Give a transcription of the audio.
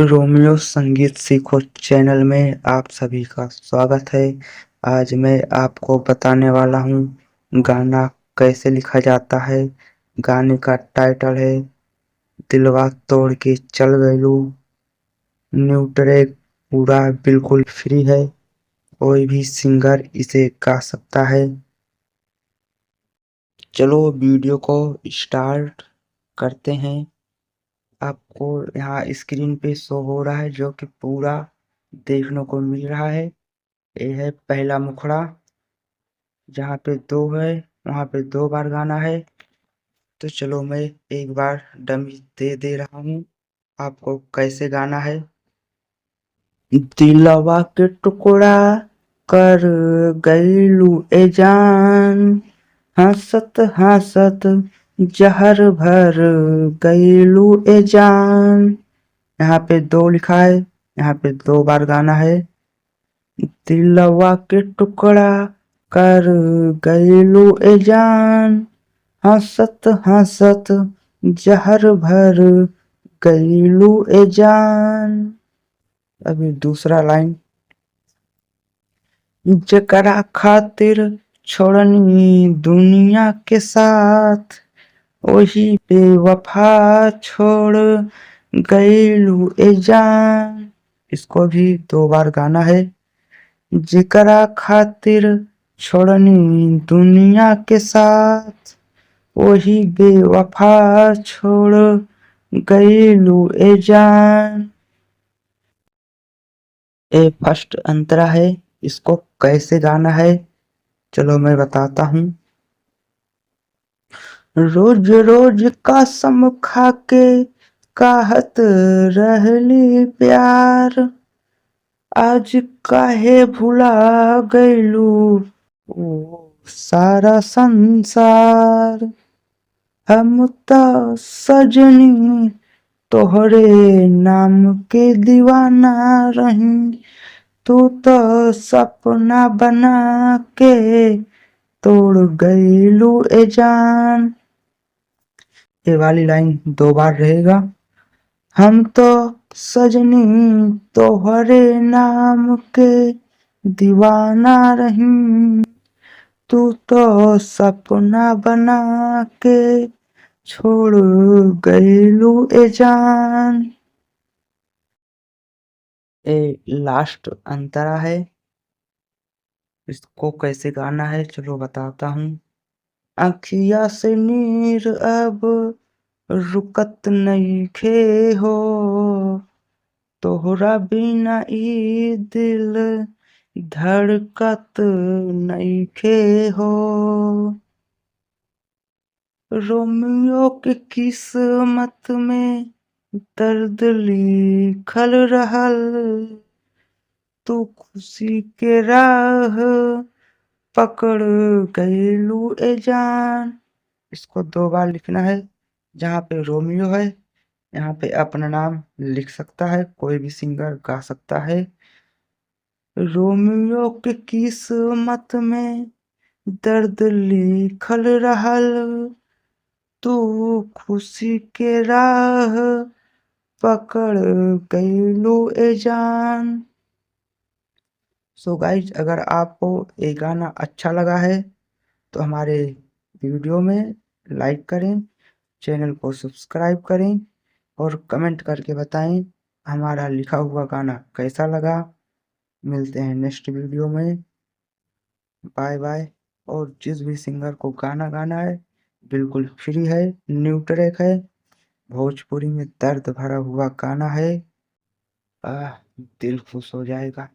Romeo संगीत सीखो channel में आप सभी का स्वागत है। आज मैं आपको बताने वाला हूँ गाना कैसे लिखा जाता है। गाने का टाइटल है दिलवा तोड़ के चल गइलू। न्यू ट्रैक पूरा बिल्कुल फ्री है, कोई भी सिंगर इसे गा सकता है। चलो वीडियो को स्टार्ट करते हैं। आपको यहाँ स्क्रीन पे शो हो रहा है जो कि पूरा देखने को मिल रहा है। ये है पहला मुखड़ा, जहाँ पे दो है वहाँ पे 2 बार गाना है। तो चलो मैं एक बार डमी दे रहा हूँ आपको कैसे गाना है। दिलवा के टुकड़ा कर गइलू ए जान, हंसत हंसत जहर भर गइलू ए जान। यहाँ पे 2 लिखा है, यहाँ पे 2 बार गाना है। दिलवा के टुकड़ा कर गइलू ए जान, हंसत हंसत जहर भर गइलू ए जान। अभी दूसरा लाइन, जकरा खातिर छोड़नी दुनिया के साथ, वही बेवफा छोड़ गइलू ए जान। इसको भी 2 बार गाना है। जेकरा खातिर छोड़नी दुनिया के साथ, वही बेवफा छोड़ गइलू ए जान। ये फर्स्ट अंतरा है, इसको कैसे गाना है चलो मैं बताता हूँ। रोज रोज कसम खा के कहत रहली प्यार, आज काहे भुला गइलू ओ सारा संसार। हम तो सजनी तोहरे नाम के दीवाना रही, तू तो सपना बना के तोड़ गइलू ए जान। ये वाली लाइन 2 बार रहेगा। हम तो सजनी तोहरे नाम के दीवाना रही, तू तो सपना बना के छोड़ गइलू ए जान। ये लास्ट अंतरा है, इसको कैसे गाना है चलो बताता हूँ। अखिया से नीर अब रुकत नइखे हो, तोहरा बिना ई दिल धड़कत नइखे हो। रोमियो के किस्मत में दर्द लिखल रहल, तू खुशी के राह पकड़ गइलू ए जान। इसको 2 बार लिखना है। जहाँ पे रोमियो है यहाँ पे अपना नाम लिख सकता है, कोई भी सिंगर गा सकता है। रोमियो के किस्मत में दर्द लिखल रहल, तू खुशी के राह पकड़ गइलू ए जान। सो गाइज, अगर आपको ये गाना अच्छा लगा है तो हमारे वीडियो में लाइक करें, चैनल को सब्सक्राइब करें और कमेंट करके बताएं हमारा लिखा हुआ गाना कैसा लगा। मिलते हैं नेक्स्ट वीडियो में। Bye bye. और जिस भी सिंगर को गाना गाना है बिल्कुल फ्री है, न्यू ट्रैक है, भोजपुरी में दर्द भरा हुआ गाना है। दिल खुश हो जाएगा।